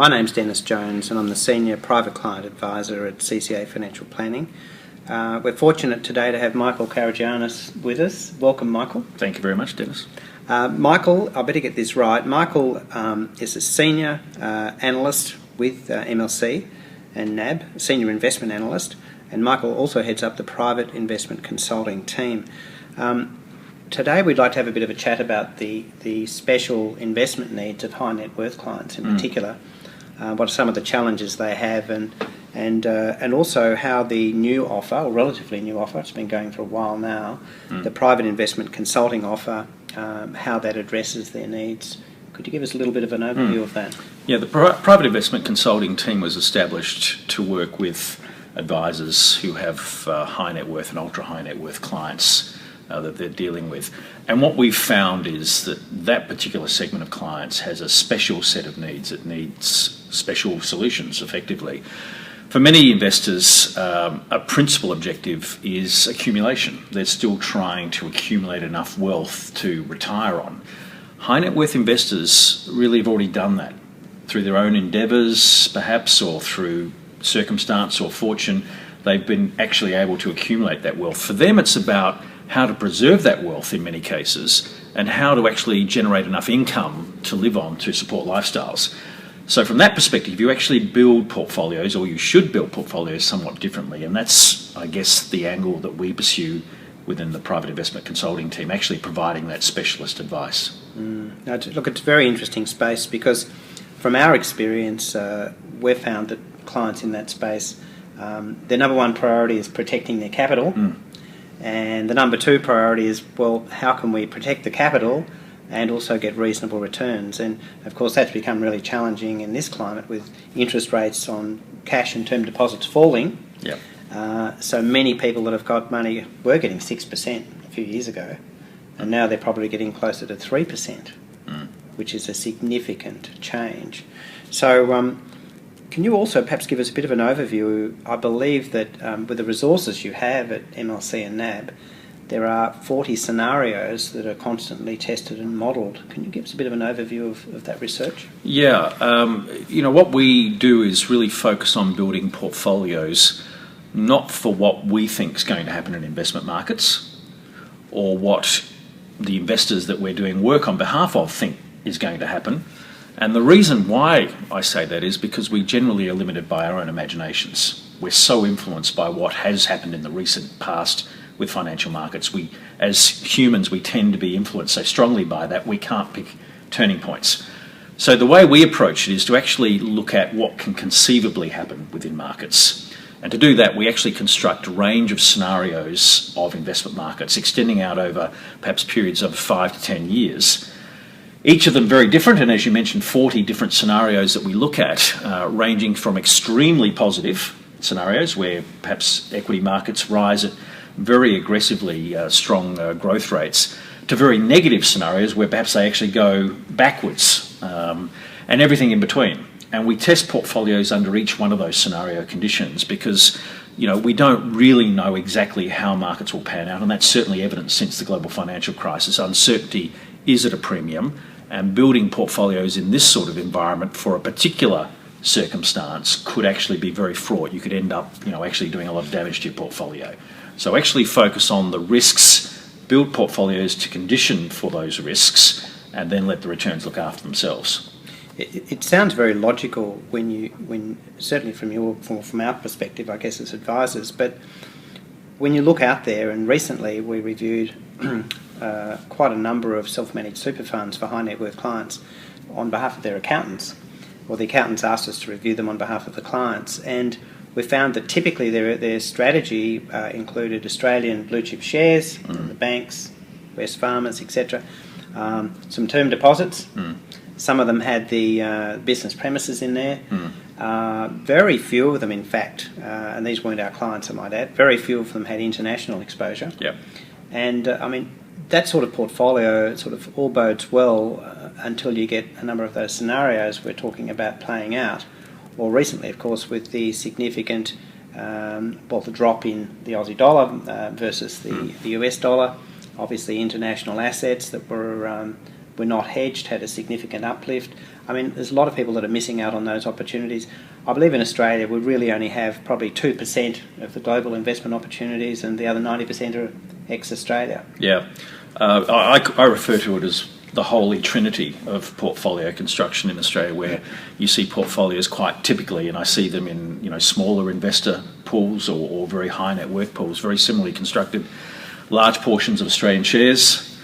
My name's Dennis Jones and I'm the Senior Private Client Advisor at CCA Financial Planning. We're fortunate today to have Michael Karagianis with us. Welcome, Michael. Thank you very much, Dennis. Michael, I better get this right. Michael is a Senior Analyst with MLC and NAB, Senior Investment Analyst, and Michael also heads up the Private Investment Consulting team. Today we'd like to have a bit of a chat about the special investment needs of high net worth clients in particular. What are some of the challenges they have, and also how the new offer, or relatively new offer, it's been going for a while now, the private investment consulting offer, how that addresses their needs. Could you give us a little bit of an overview of that? Yeah, the private investment consulting team was established to work with advisors who have high net worth and ultra high net worth clients that they're dealing with. And what we've found is that that particular segment of clients has a special set of needs. It needs special solutions, effectively. For many investors, a principal objective is accumulation. They're still trying to accumulate enough wealth to retire on. High net worth investors really have already done that through their own endeavours, perhaps, or through circumstance or fortune. They've been actually able to accumulate that wealth. For them, it's about how to preserve that wealth in many cases and how to actually generate enough income to live on to support lifestyles. So from that perspective, you actually build portfolios, or you should build portfolios somewhat differently, and that's, I guess, the angle that we pursue within the private investment consulting team, actually providing that specialist advice. Now, look, it's a very interesting space because from our experience, we've found that clients in that space, their number one priority is protecting their capital. And the number two priority is, well, how can we protect the capital and also get reasonable returns? And of course that's become really challenging in this climate with interest rates on cash and term deposits falling. So many people that have got money were getting 6% a few years ago, and now they're probably getting closer to 3%, which is a significant change. So can you also perhaps give us a bit of an overview? I believe that with the resources you have at MLC and NAB, there are 40 scenarios that are constantly tested and modelled. Can you give us a bit of an overview of that research? Yeah, what we do is really focus on building portfolios, not for what we think is going to happen in investment markets or what the investors that we're doing work on behalf of think is going to happen. And the reason why I say that is because we generally are limited by our own imaginations. We're so influenced by what has happened in the recent past with financial markets. We, as humans, we tend to be influenced so strongly by that we can't pick turning points. So the way we approach it is to actually look at what can conceivably happen within markets. And to do that, we actually construct a range of scenarios of investment markets, extending out over perhaps periods of 5 to 10 years. Each of them very different, and as you mentioned, 40 different scenarios that we look at, ranging from extremely positive scenarios where perhaps equity markets rise at very aggressively strong growth rates, to very negative scenarios where perhaps they actually go backwards, and everything in between. And we test portfolios under each one of those scenario conditions because we don't really know exactly how markets will pan out, and that's certainly evident since the global financial crisis. Uncertainty is at a premium, and building portfolios in this sort of environment for a particular circumstance could actually be very fraught. You could end up, actually doing a lot of damage to your portfolio. So actually focus on the risks, build portfolios to condition for those risks, and then let the returns look after themselves. It sounds very logical when certainly from our perspective, I guess, as advisors, but when you look out there, and recently we reviewed quite a number of self-managed super funds for high net worth clients on behalf of their accountants, or the accountants asked us to review them on behalf of the clients, and we found that typically their strategy included Australian blue chip shares, the banks, Wesfarmers, etc., some term deposits. Some of them had the business premises in there. Very few of them, in fact, and these weren't our clients, I might add, very few of them had international exposure. And that sort of portfolio sort of all bodes well until you get a number of those scenarios we're talking about playing out. Or recently, of course, with the significant, the drop in the Aussie dollar versus the US dollar, obviously international assets that were were not hedged had a significant uplift. I mean, there's a lot of people that are missing out on those opportunities. I believe in Australia we really only have probably 2% of the global investment opportunities, and the other 90% are ex-Australia. Yeah, I refer to it as the holy trinity of portfolio construction in Australia, where you see portfolios quite typically, and I see them in smaller investor pools or very high net worth pools, very similarly constructed, large portions of Australian shares,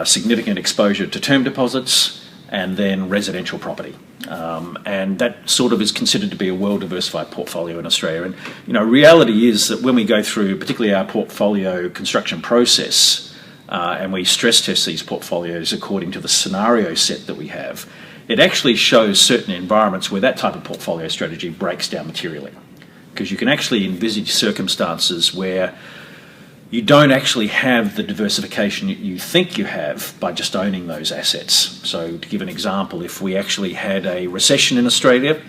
significant exposure to term deposits, and then residential property. And that sort of is considered to be a well-diversified portfolio in Australia. And, reality is that when we go through, particularly our portfolio construction process, and we stress test these portfolios according to the scenario set that we have, it actually shows certain environments where that type of portfolio strategy breaks down materially. Because you can actually envisage circumstances where you don't actually have the diversification you think you have by just owning those assets. So to give an example, if we actually had a recession in Australia,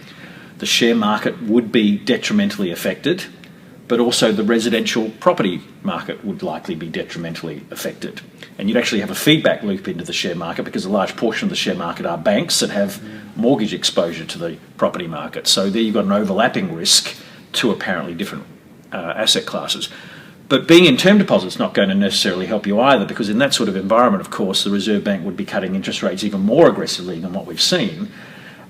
the share market would be detrimentally affected, but also the residential property market would likely be detrimentally affected. And you'd actually have a feedback loop into the share market, because a large portion of the share market are banks that have mortgage exposure to the property market. So there you've got an overlapping risk to apparently different asset classes. But being in term deposits is not going to necessarily help you either, because in that sort of environment, of course, the Reserve Bank would be cutting interest rates even more aggressively than what we've seen.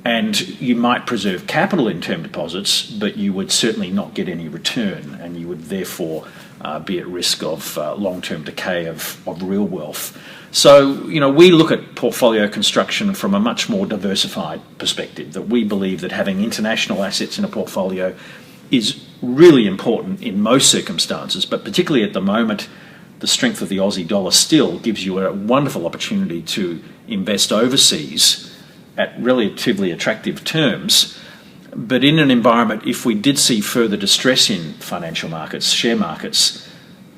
And you might preserve capital in term deposits, but you would certainly not get any return, and you would therefore be at risk of long-term decay of real wealth. So, we look at portfolio construction from a much more diversified perspective, that we believe that having international assets in a portfolio is really important in most circumstances, but particularly at the moment, the strength of the Aussie dollar still gives you a wonderful opportunity to invest overseas at relatively attractive terms. But in an environment, if we did see further distress in financial markets, share markets,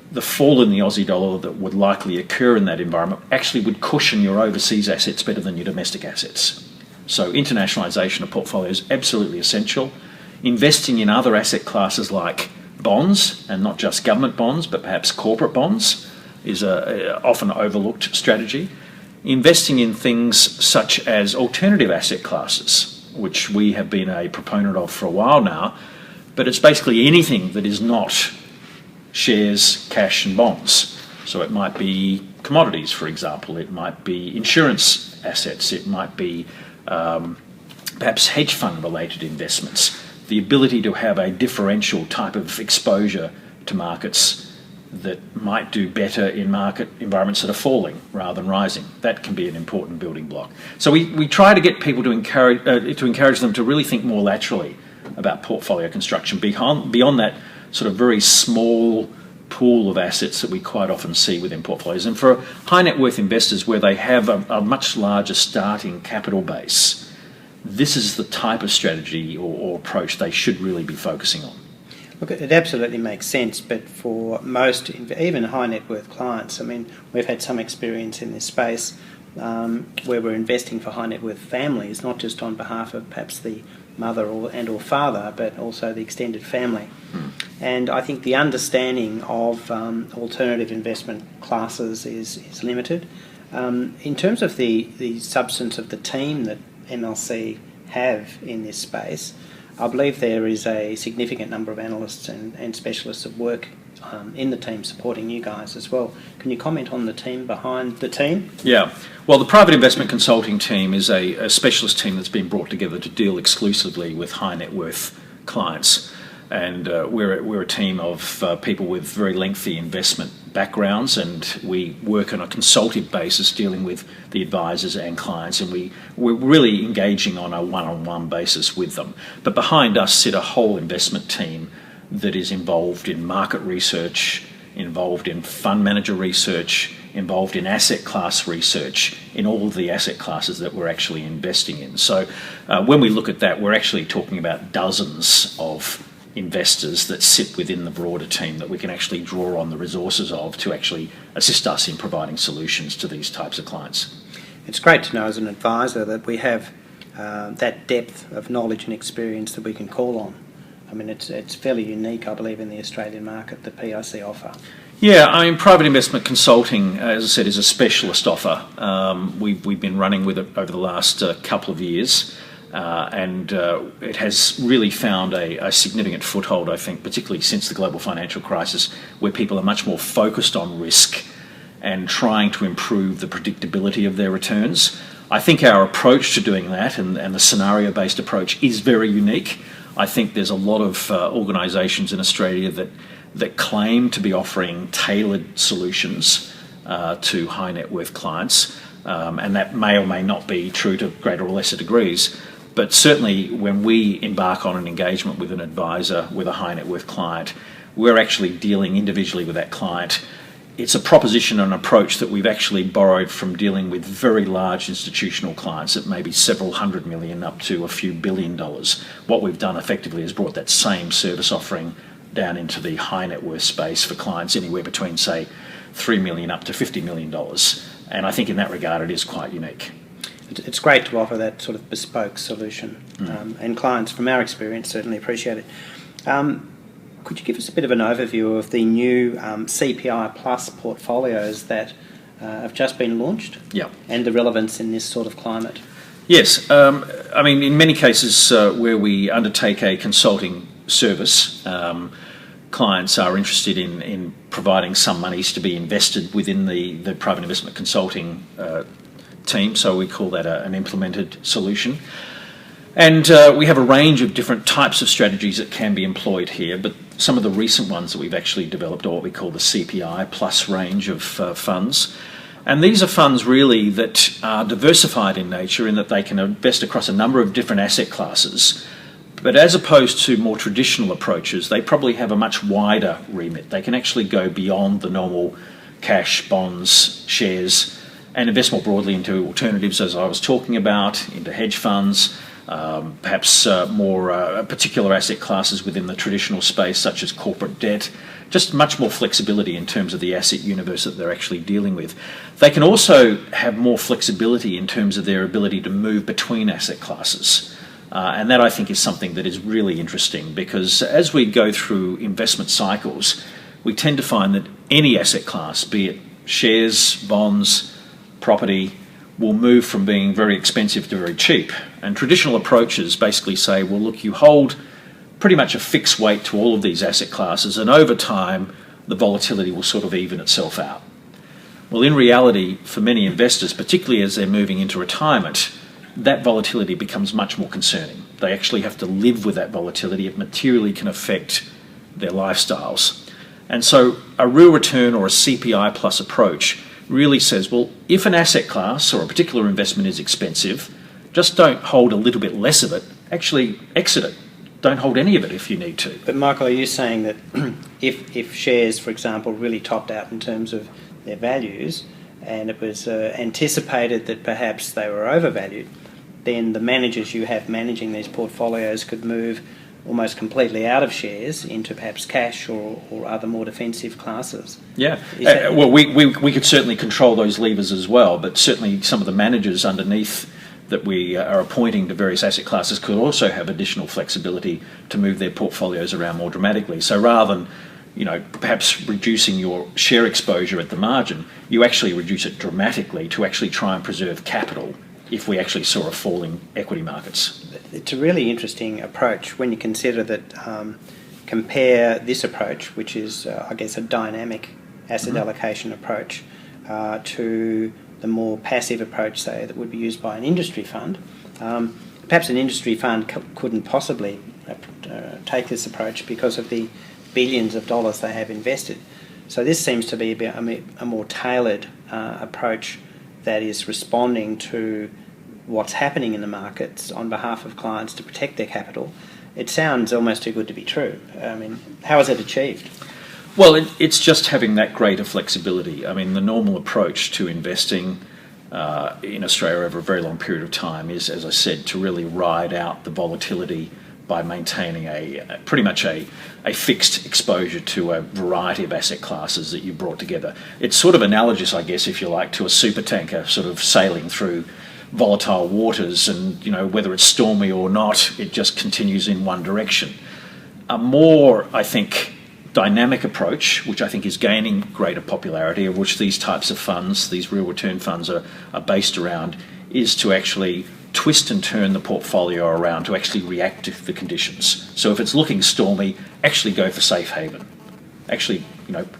the fall in the Aussie dollar that would likely occur in that environment actually would cushion your overseas assets better than your domestic assets. So internationalisation of portfolios is absolutely essential. Investing in other asset classes like bonds, and not just government bonds, but perhaps corporate bonds, is a often overlooked strategy. Investing in things such as alternative asset classes, which we have been a proponent of for a while now, but it's basically anything that is not shares, cash and bonds. So it might be commodities, for example, it might be insurance assets, it might be perhaps hedge fund related investments. The ability to have a differential type of exposure to markets that might do better in market environments that are falling rather than rising. That can be an important building block. So we try to get people to encourage them to really think more laterally about portfolio construction beyond that sort of very small pool of assets that we quite often see within portfolios. And for high net worth investors where they have a much larger starting capital base, this is the type of strategy or approach they should really be focusing on. Look, it absolutely makes sense, but for most, even high net worth clients, I mean, we've had some experience in this space where we're investing for high net worth families, not just on behalf of perhaps the mother or father, but also the extended family. And I think the understanding of alternative investment classes is limited. In terms of the substance of the team that MLC have in this space, I believe there is a significant number of analysts and specialists that work in the team supporting you guys as well. Can you comment on the team behind the team? Yeah, well, the private investment consulting team is a specialist team that's been brought together to deal exclusively with high net worth clients. And we're a team of people with very lengthy investment backgrounds, and we work on a consultative basis dealing with the advisors and clients, and we're really engaging on a one-on-one basis with them. But behind us sit a whole investment team that is involved in market research, involved in fund manager research, involved in asset class research in all of the asset classes that we're actually investing in. So when we look at that, we're actually talking about dozens of investors that sit within the broader team that we can actually draw on the resources of to actually assist us in providing solutions to these types of clients. It's great to know as an advisor that we have that depth of knowledge and experience that we can call on. I mean, it's fairly unique, I believe, in the Australian market, the PIC offer. Yeah, I mean, private investment consulting, as I said, is a specialist offer. We've been running with it over the last couple of years, and it has really found a significant foothold, I think, particularly since the global financial crisis, where people are much more focused on risk and trying to improve the predictability of their returns. I think our approach to doing that and the scenario-based approach is very unique. I think there's a lot of organisations in Australia that claim to be offering tailored solutions to high net worth clients, and that may or may not be true to greater or lesser degrees. But certainly when we embark on an engagement with an advisor with a high net worth client, we're actually dealing individually with that client. It's a proposition and approach that we've actually borrowed from dealing with very large institutional clients at maybe several $100 million up to a few $1 billion. What we've done effectively is brought that same service offering down into the high net worth space for clients anywhere between, say, $3 million up to $50 million. And I think in that regard it is quite unique. It's great to offer that sort of bespoke solution, and clients, from our experience, certainly appreciate it. Could you give us a bit of an overview of the new CPI Plus portfolios that have just been launched, and the relevance in this sort of climate? Yes, I mean, in many cases where we undertake a consulting service, clients are interested in providing some monies to be invested within the private investment consulting team, so we call that an implemented solution. And we have a range of different types of strategies that can be employed here, but some of the recent ones that we've actually developed are what we call the CPI Plus range of funds. And these are funds really that are diversified in nature in that they can invest across a number of different asset classes. But as opposed to more traditional approaches, they probably have a much wider remit. They can actually go beyond the normal cash, bonds, shares, and invest more broadly into alternatives, as I was talking about, into hedge funds, perhaps more particular asset classes within the traditional space, such as corporate debt, just much more flexibility in terms of the asset universe that they're actually dealing with. They can also have more flexibility in terms of their ability to move between asset classes. And that, I think, is something that is really interesting, because as we go through investment cycles, we tend to find that any asset class, be it shares, bonds, property, will move from being very expensive to very cheap. And traditional approaches basically say, well, look, you hold pretty much a fixed weight to all of these asset classes, and over time the volatility will sort of even itself out. Well, in reality, for many investors, particularly as they're moving into retirement, that volatility becomes much more concerning. They actually have to live with that volatility. It materially can affect their lifestyles. And so a real return or a CPI plus approach really says, well, if an asset class or a particular investment is expensive, just don't hold a little bit less of it, actually exit it. Don't hold any of it if you need to. But Michael, are you saying that if shares, for example, really topped out in terms of their values, and it was anticipated that perhaps they were overvalued, then the managers you have managing these portfolios could move almost completely out of shares into perhaps cash or other more defensive classes? Yeah, well, we could certainly control those levers as well, but certainly some of the managers underneath that we are appointing to various asset classes could also have additional flexibility to move their portfolios around more dramatically. So rather than, perhaps reducing your share exposure at the margin, you actually reduce it dramatically to actually try and preserve capital if we actually saw a fall in equity markets. It's a really interesting approach when you consider that, compare this approach, which is, I guess, a dynamic asset allocation approach, to the more passive approach, say, that would be used by an industry fund. Perhaps an industry fund couldn't possibly take this approach because of the billions of dollars they have invested. So this seems to be a more tailored approach that is responding to what's happening in the markets on behalf of clients to protect their capital. It sounds almost too good to be true. I mean, how is it achieved? Well, it's just having that greater flexibility. I mean, the normal approach to investing in Australia over a very long period of time is, as I said, to really ride out the volatility by maintaining pretty much a fixed exposure to a variety of asset classes that you brought together. It's sort of analogous, I guess, if you like, to a supertanker sort of sailing through volatile waters, and whether it's stormy or not, it just continues in one direction. A more, I think, dynamic approach, which I think is gaining greater popularity, of which these types of funds, these real return funds are based around, is to actually twist and turn the portfolio around to actually react to the conditions. So if it's looking stormy, actually go for safe haven. Actually,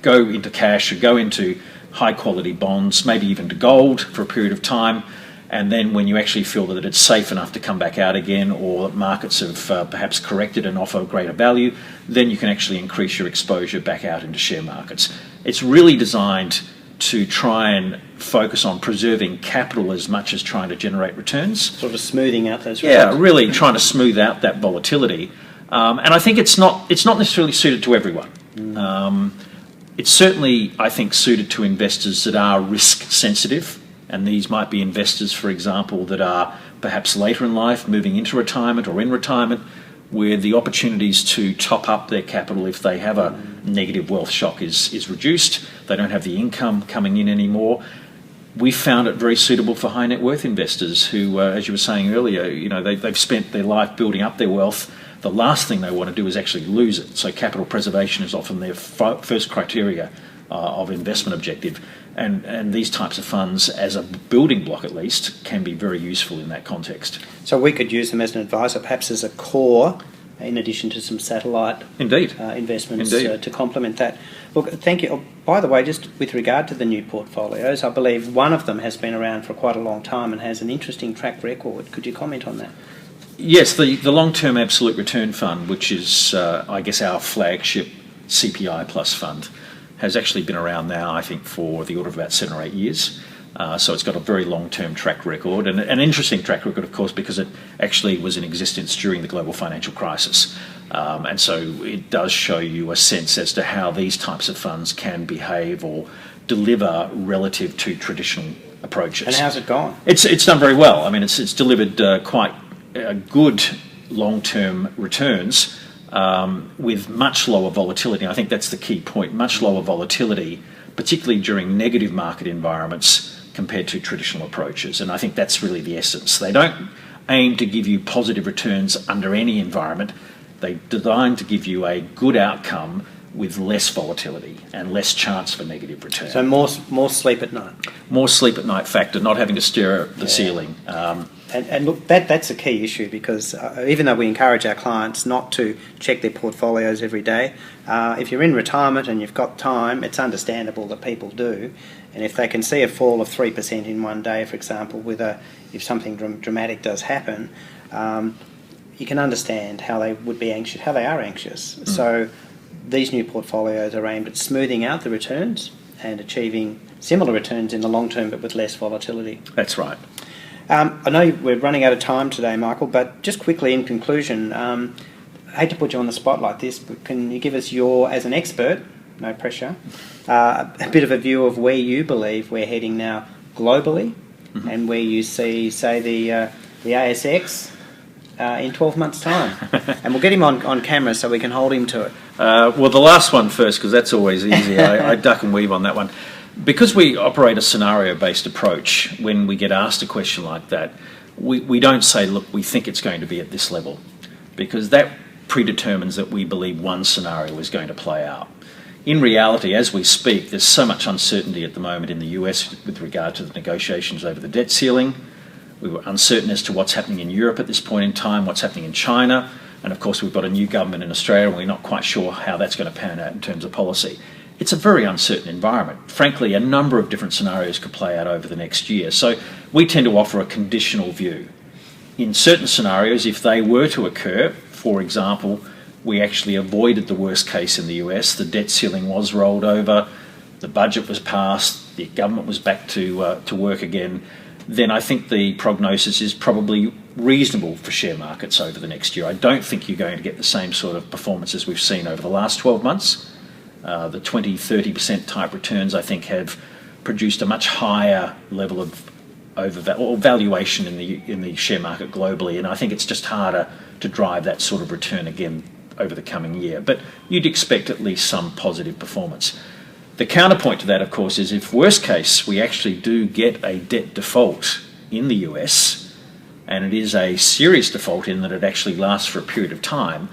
go into cash or go into high quality bonds, maybe even to gold for a period of time. And then when you actually feel that it's safe enough to come back out again, or markets have perhaps corrected and offer greater value, then you can actually increase your exposure back out into share markets. It's really designed to try and focus on preserving capital as much as trying to generate returns. Sort of smoothing out those returns. Yeah, really trying to smooth out that volatility. And I think it's not necessarily suited to everyone. It's certainly, I think, suited to investors that are risk sensitive. And these might be investors, for example, that are perhaps later in life, moving into retirement or in retirement, where the opportunities to top up their capital if they have a negative wealth shock is reduced. They don't have the income coming in anymore. We found it very suitable for high net worth investors who, as you were saying earlier, they've spent their life building up their wealth. The last thing they want to do is actually lose it. So capital preservation is often their first criteria of investment objective. And these types of funds, as a building block at least, can be very useful in that context. So we could use them as an advisor, perhaps as a core, in addition to some satellite investments to complement that. Look, thank you. Oh, by the way, just with regard to the new portfolios, I believe one of them has been around for quite a long time and has an interesting track record. Could you comment on that? Yes, the long-term absolute return fund, which is, I guess, our flagship CPI Plus fund, has actually been around now, I think, for the order of about 7 or 8 years. So it's got a very long-term track record, and an interesting track record, of course, because it actually was in existence during the global financial crisis. And so it does show you a sense as to how these types of funds can behave or deliver relative to traditional approaches. And how's it gone? It's done very well. I mean, it's delivered quite good long-term returns, with much lower volatility. I think that's the key point, much lower volatility, particularly during negative market environments compared to traditional approaches. And I think that's really the essence. They don't aim to give you positive returns under any environment. They're designed to give you a good outcome with less volatility and less chance for negative return. So more sleep at night. More sleep at night factor, not having to stare at the ceiling. And look, that's a key issue, because even though we encourage our clients not to check their portfolios every day, if you're in retirement and you've got time, it's understandable that people do. And if they can see a fall of 3% in one day, for example, if something dramatic does happen, you can understand how they would be anxious, how they are anxious. So these new portfolios are aimed at smoothing out the returns and achieving similar returns in the long term, but with less volatility. That's right. I know we're running out of time today, Michael, but just quickly in conclusion, I hate to put you on the spot like this, but can you give us as an expert, no pressure, a bit of a view of where you believe we're heading now globally, and where you see, say, the ASX in 12 months' time? And we'll get him on camera so we can hold him to it. Well, the last one first, because that's always easy. I duck and weave on that one. Because we operate a scenario-based approach, when we get asked a question like that, we don't say, look, we think it's going to be at this level, because that predetermines that we believe one scenario is going to play out. In reality, as we speak, there's so much uncertainty at the moment in the US with regard to the negotiations over the debt ceiling. We were uncertain as to what's happening in Europe at this point in time, what's happening in China, and of course we've got a new government in Australia, and we're not quite sure how that's going to pan out in terms of policy. It's a very uncertain environment. Frankly, a number of different scenarios could play out over the next year. So we tend to offer a conditional view. In certain scenarios, if they were to occur, for example, we actually avoided the worst case in the US, the debt ceiling was rolled over, the budget was passed, the government was back to work again, then I think the prognosis is probably reasonable for share markets over the next year. I don't think you're going to get the same sort of performance as we've seen over the last 12 months. The 20-30% type returns, I think, have produced a much higher level of valuation in the share market globally, and I think it's just harder to drive that sort of return again over the coming year. But you'd expect at least some positive performance. The counterpoint to that, of course, is if worst case we actually do get a debt default in the US, and it is a serious default in that it actually lasts for a period of time,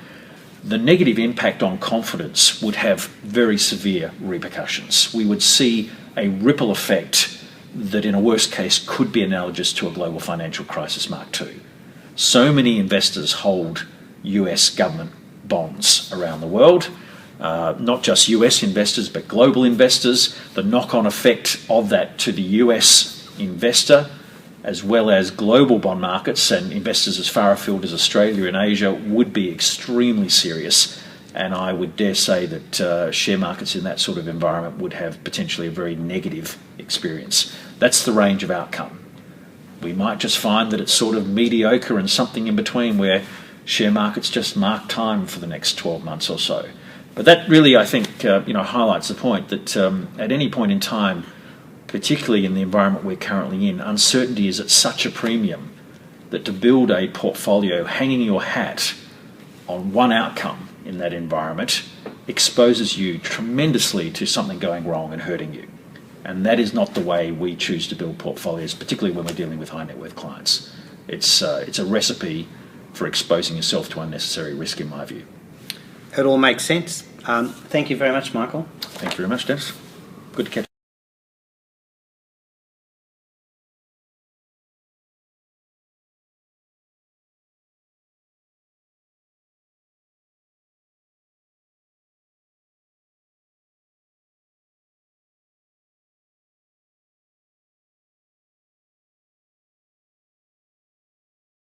the negative impact on confidence would have very severe repercussions. We would see a ripple effect that in a worst case could be analogous to a global financial crisis Mark II. So many investors hold US government bonds around the world, not just US investors but global investors. The knock-on effect of that to the US investor as well as global bond markets and investors as far afield as Australia and Asia would be extremely serious, and I would dare say that share markets in that sort of environment would have potentially a very negative experience. That's the range of outcome. We might just find that it's sort of mediocre and something in between where share markets just mark time for the next 12 months or so. But that really, I think, highlights the point that at any point in time, particularly in the environment we're currently in, uncertainty is at such a premium that to build a portfolio hanging your hat on one outcome in that environment exposes you tremendously to something going wrong and hurting you. And that is not the way we choose to build portfolios, particularly when we're dealing with high net worth clients. It's a recipe for exposing yourself to unnecessary risk, in my view. It all makes sense. Thank you very much, Michael. Thank you very much, Dennis. Good to catch